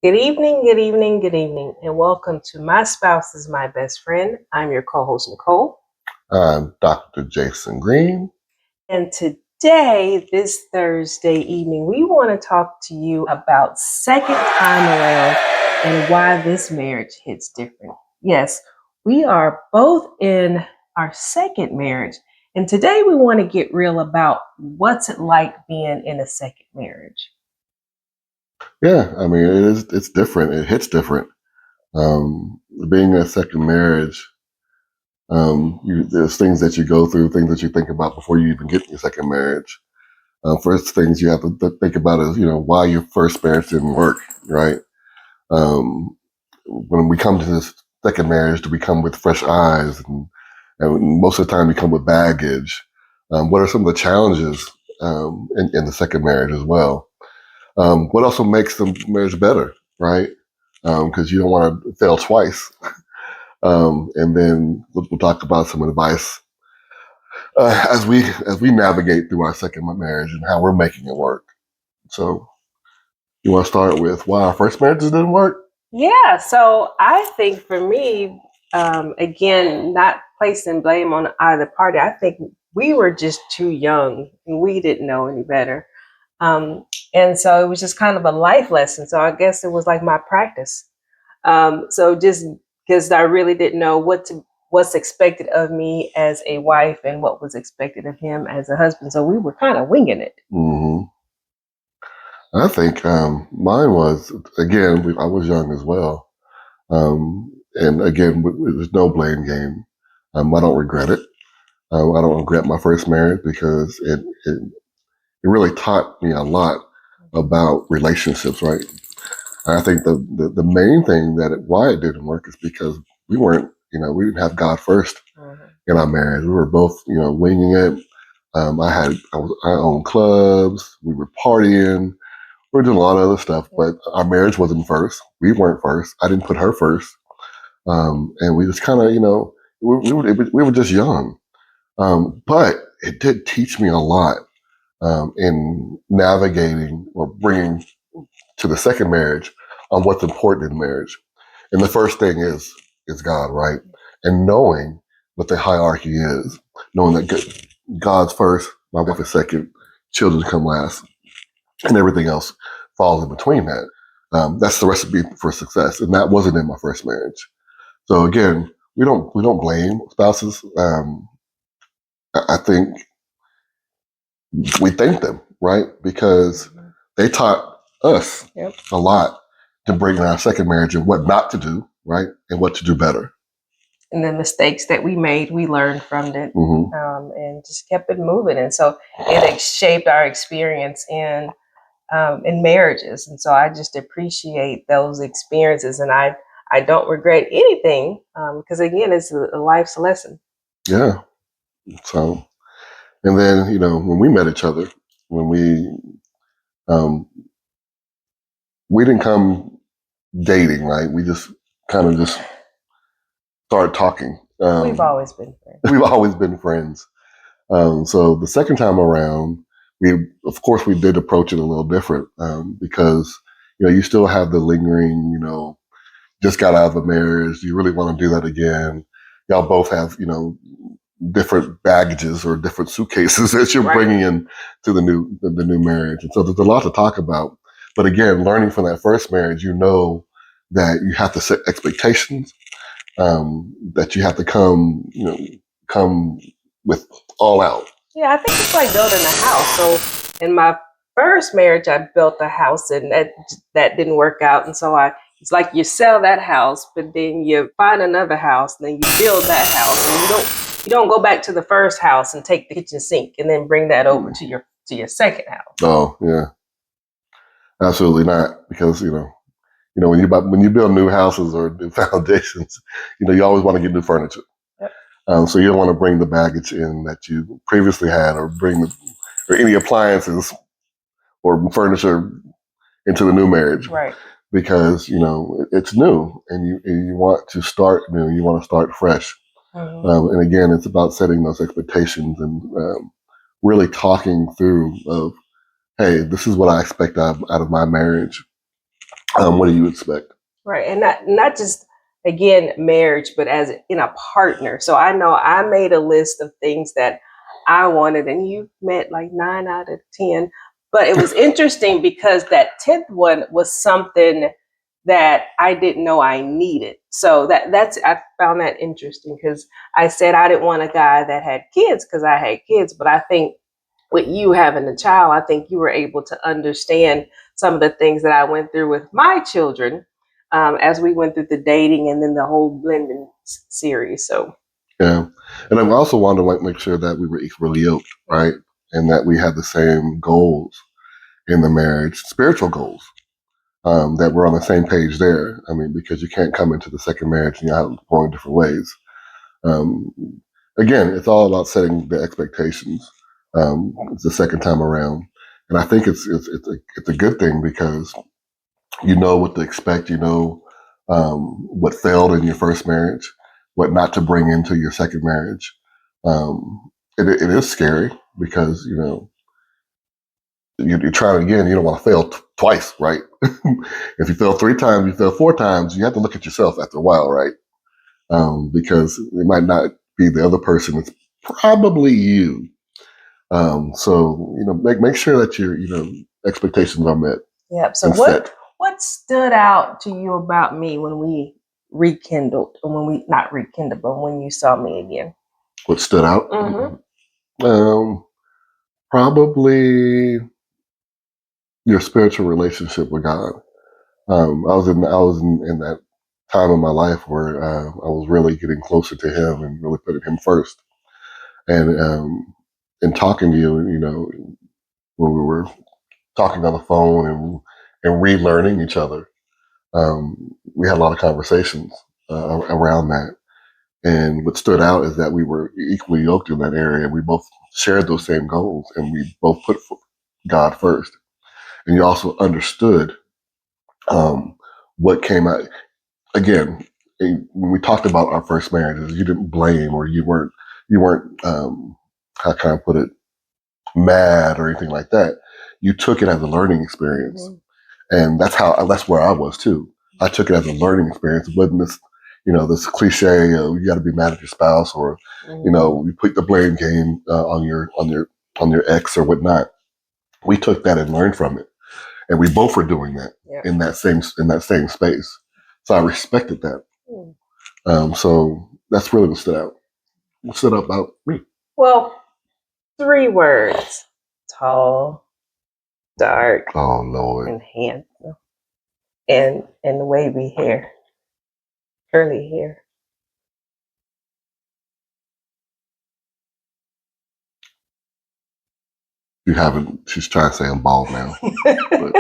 Good evening, good evening, good evening, and welcome to My Spouse is My Best Friend. I'm your co-host, Nicole. I'm Dr. Jason Green. And today, this Thursday evening, we want to talk to you about second time around and why this marriage hits different. Yes, we are both in our second marriage, and today we want to get real about what's it like being in a second marriage. Yeah, I mean, it's different. It hits different. Being in a second marriage, there's things that you go through, things that you think about before you even get in your second marriage. First things you have to think about is, why your first marriage didn't work, right? When we come to this second marriage, do we come with fresh eyes? And most of the time we come with baggage. What are some of the challenges in the second marriage as well? What also makes the marriage better, right? Because you don't want to fail twice. And then we'll talk about some advice as we navigate through our second marriage and how we're making it work. So you want to start with why our first marriages didn't work? Yeah, so I think for me, again, not placing blame on either party, I think we were just too young and we didn't know any better. Um, and so it was just kind of a life lesson. So I guess it was like my practice. So just because I really didn't know what's expected of me as a wife and what was expected of him as a husband. So we were kind of winging it. Mm-hmm. I think mine was, again, I was young as well. And again, there's no blame game. I don't regret it. I don't regret my first marriage because it really taught me a lot about relationships, right? And I think the main thing why it didn't work is because we didn't have God first in our marriage. We were both, winging it. I owned clubs. We were partying. We were doing a lot of other stuff, but our marriage wasn't first. We weren't first. I didn't put her first. And we just kind of, we were just young. But it did teach me a lot in navigating or bringing to the second marriage on what's important in marriage. And the first thing is God, right? And knowing what the hierarchy is, knowing that God's first, my wife is second, children come last, and everything else falls in between that. That's the recipe for success, and that wasn't in my first marriage. So again, we don't blame spouses. I think we thank them, right? Because they taught us a lot to bring in our second marriage and what not to do, right? And what to do better. And the mistakes that we made, we learned from it, and just kept it moving. And so it shaped our experience in marriages. And so I just appreciate those experiences, and I don't regret anything because again, it's a life's lesson. Yeah. So, and then when we met each other, when we didn't come dating, right? We just kind of just started talking. We've always been friends. We've always been friends. So the second time around, of course we did approach it a little different because you still have the lingering, just got out of a marriage. You really want to do that again. Y'all both have different baggages or different suitcases that you're bringing in to the new marriage, and so there's a lot to talk about. But again, learning from that first marriage, that you have to set expectations, that you have to come with all out. Yeah, I think it's like building a house. So in my first marriage, I built a house, and that didn't work out. And so it's like you sell that house, but then you find another house, and then you build that house, and you don't go back to the first house and take the kitchen sink and then bring that over to your second house. Oh yeah, absolutely not. Because when you build new houses or new foundations, you always want to get new furniture. Yep. So you don't want to bring the baggage in that you previously had, or or any appliances or furniture into the new marriage, right? Because it's new, and you want to start new. You want to start fresh. And again, it's about setting those expectations and really talking through of, hey, this is what I expect out of my marriage. What do you expect? Right. And not just again marriage, but as in a partner. So I know I made a list of things that I wanted, and you met like 9 out of 10. But it was interesting because that 10th one was something that I didn't know I needed. So that's I found that interesting because I said I didn't want a guy that had kids because I had kids, but I think with you having a child, I think you were able to understand some of the things that I went through with my children as we went through the dating and then the whole blending series. So Yeah, and I also wanted to make sure that we were equally yoked, right, and that we had the same goals in the marriage, spiritual goals. That we're on the same page there. I mean, because you can't come into the second marriage and you're going different ways. Um, Again, it's all about setting the expectations. It's the second time around, and I think it's a good thing because you know what to expect. You know what failed in your first marriage, what not to bring into your second marriage. It is scary because you're trying again. You don't want to fail twice, right? If you fail 3 times, you fail 4 times. You have to look at yourself after a while, right? Because it might not be the other person. It's probably you. So make sure that your expectations are met yeah. So and set. what stood out to you about me when we rekindled, or when we not rekindled, but when you saw me again? What stood out? Mm-hmm. Probably your spiritual relationship with God. I was in that time in my life where I was really getting closer to Him and really putting Him first. And in talking to you, when we were talking on the phone and relearning each other, we had a lot of conversations around that. And what stood out is that we were equally yoked in that area. We both shared those same goals, and we both put God first. And you also understood what came out. Again, when we talked about our first marriages, you didn't blame, or you weren't how can I put it, mad or anything like that. You took it as a learning experience, and that's where I was too. I took it as a learning experience. It wasn't this cliche of you got to be mad at your spouse, or you put the blame game on your ex or whatnot. We took that and learned from it, and we both were doing that in that same space. So I respected that. So that's really what stood out. What stood out about me? Well, 3 words: tall, dark, Oh Lord, and handsome, and wavy hair, curly hair. you haven't. She's trying to say I'm bald now, but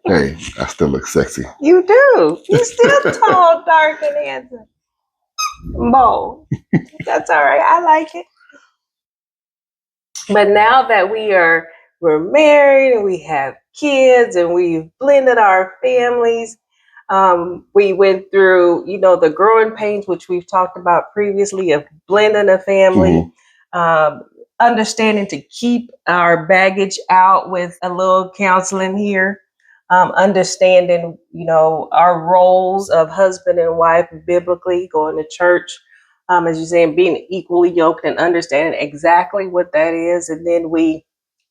hey, I still look sexy. You do. You still tall, dark, and handsome. Bold. That's all right. I like it. But now that we're married and we have kids and we've blended our families, we went through, the growing pains, which we've talked about previously, of blending a family, understanding to keep our baggage out with a little counseling here, understanding, our roles of husband and wife biblically, going to church, as you're saying, being equally yoked and understanding exactly what that is. And then we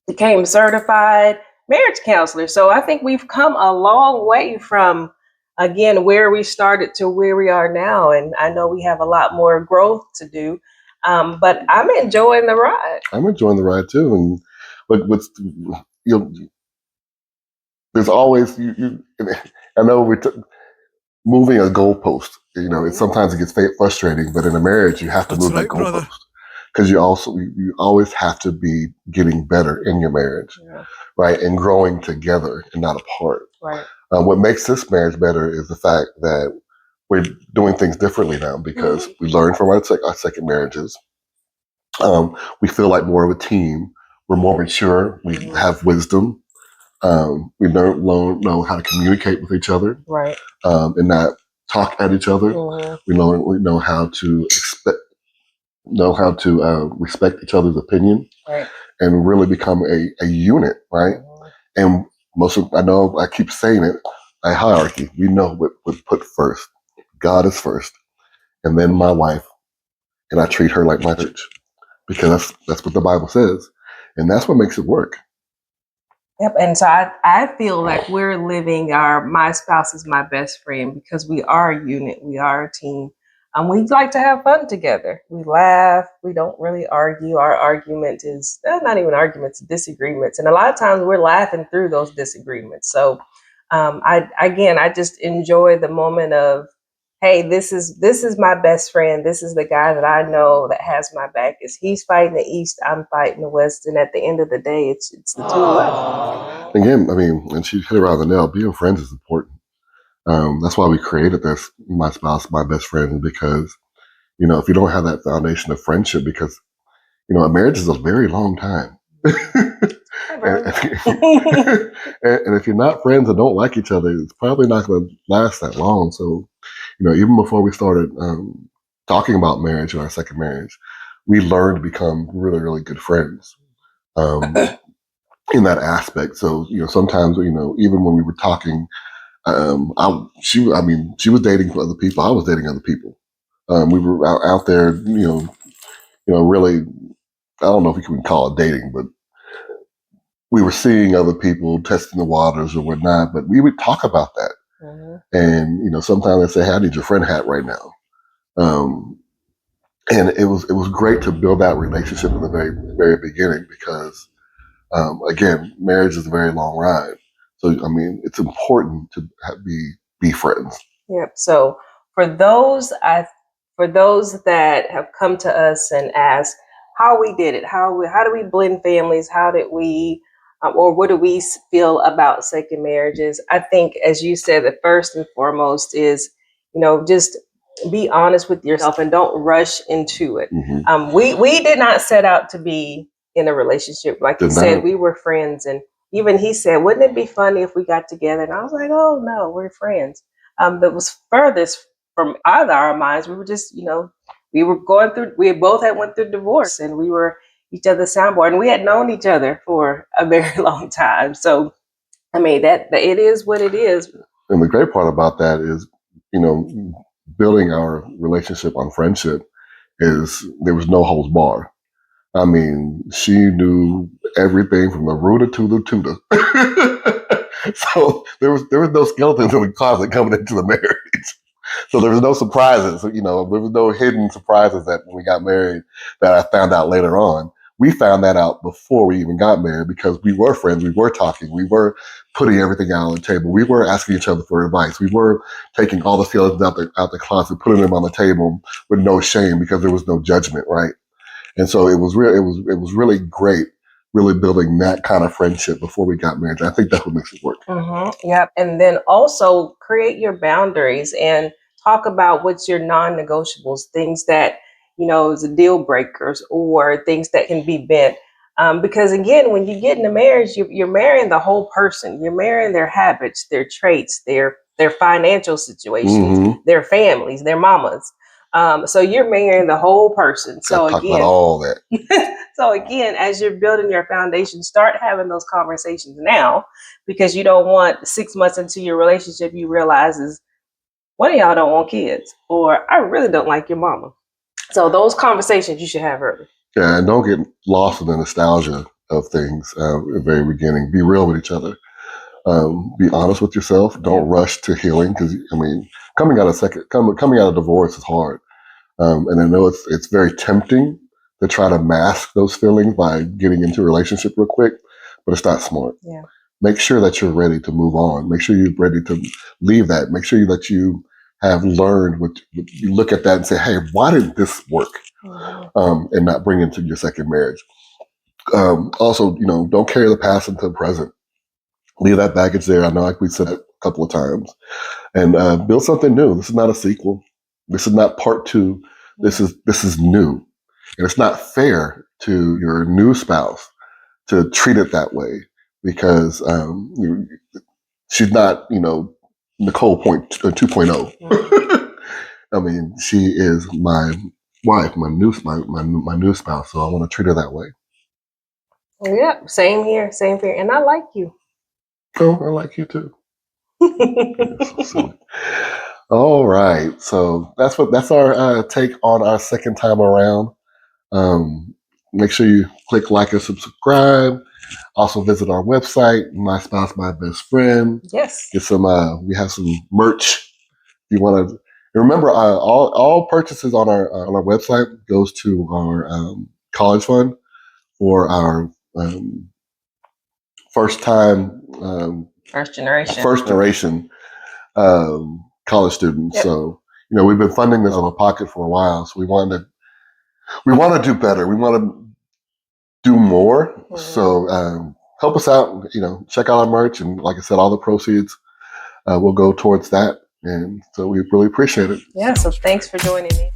became certified marriage counselors. So I think we've come a long way from, again, where we started to where we are now. And I know we have a lot more growth to do. But I'm enjoying the ride. I'm enjoying the ride too. And what's there's always I know moving a goalpost. Sometimes it gets frustrating, but in a marriage, you have to move that goalpost because you always have to be getting better in your marriage, right, and growing together and not apart. Right. What makes this marriage better is the fact that we're doing things differently now because we learned from our second marriages. We feel like more of a team. We're more mature. We have wisdom. We know how to communicate with each other, Right. And not talk at each other. We know how to respect each other's opinion, right, and really become a unit, right? And I know I keep saying it, a hierarchy. We know what put first. God is first, and then my wife, and I treat her like my church because that's what the Bible says, and that's what makes it work. Yep. And so I feel like we're living my spouse is my best friend because we are a unit. We are a team. We like to have fun together. We laugh. We don't really argue. Our argument is not even arguments, disagreements. And a lot of times we're laughing through those disagreements. So I just enjoy the moment of, hey, this is my best friend. This is the guy that I know that has my back. Is he's fighting the East, I'm fighting the West, and at the end of the day, it's the two of us. Again, I mean, and she hit around the nail. Being friends is important. That's why we created this. My spouse, my best friend, because if you don't have that foundation of friendship, because a marriage is a very long time. and, and if you're not friends and don't like each other, it's probably not going to last that long. So, even before we started talking about marriage in our second marriage, we learned to become really, really good friends in that aspect. So, sometimes, even when we were talking, she was dating other people. I was dating other people. We were out there, really, I don't know if you can call it dating, but we were seeing other people testing the waters or whatnot, but we would talk about that. Mm-hmm. And, sometimes they say, hey, I need your friend hat right now. And it was great to build that relationship in the very, very beginning because, again, marriage is a very long ride. So, I mean, it's important to be friends. Yep. So for those that have come to us and asked how we did it, how do we blend families, how did we, or what do we feel about second marriages? I think, as you said, the first and foremost is, just be honest with yourself and don't rush into it. Mm-hmm. We did not set out to be in a relationship. Like you said, we were friends, and even he said, wouldn't it be funny if we got together? And I was like, oh no, we're friends. That was furthest from either our minds. We were just, we both had went through divorce, and we were each other's soundboard, and we had known each other for a very long time. So, I mean, that it is what it is. And the great part about that is, building our relationship on friendship is there was no holds bar. I mean, she knew everything from the rooter to the tutor. So there was no skeletons in the closet coming into the marriage. So there was no surprises. There was no hidden surprises that when we got married that I found out later on. We found that out before we even got married because we were friends. We were talking. We were putting everything out on the table. We were asking each other for advice. We were taking all the skeletons out the closet, putting them on the table with no shame because there was no judgment, right? And so it was really great, really building that kind of friendship before we got married. I think that's what makes it work. Mm-hmm. Yep. And then also create your boundaries and talk about what's your non-negotiables, things that, is a deal breakers or things that can be bent. Because again, when you get in a marriage, you're marrying the whole person. You're marrying their habits, their traits, their financial situations, mm-hmm. their families, their mamas. So you're marrying the whole person. So talk about all that. So again, as you're building your foundation, start having those conversations now, because you don't want 6 months into your relationship, you realize is one of y'all don't want kids, or I really don't like your mama. So those conversations you should have early. Yeah, and don't get lost in the nostalgia of things at the very beginning. Be real with each other. Be honest with yourself. Don't rush to healing because coming out of divorce is hard. And I know it's very tempting to try to mask those feelings by getting into a relationship real quick, but it's not smart. Yeah. Make sure that you're ready to move on. Make sure you're ready to leave that. Make sure that you have learned what you look at that and say, hey, why did this work? Mm-hmm. And not bring into your second marriage. Also, don't carry the past into the present. Leave that baggage there. I know, like we said a couple of times, and build something new. This is not a sequel. This is not part two. This is new, and it's not fair to your new spouse to treat it that way because she's not, Nicole 2.0. I mean, she is my wife, my new spouse, so I want to treat her that way. Yeah, same here, and I like you. Oh, I like you too. So silly. All right. So that's our take on our second time around. Make sure you click like and subscribe. Also visit our website, My Spouse, My Best Friend. Yes. Get some. We have some merch. If you want to remember, all purchases on our website goes to our college fund for our first time First generation college students. Yep. So we've been funding this out of pocket for a while. So we want to do better. We want to do more. Mhm. So help us out. Check out our merch, and like I said, all the proceeds will go towards that. And so we really appreciate it. Yeah. So thanks for joining me.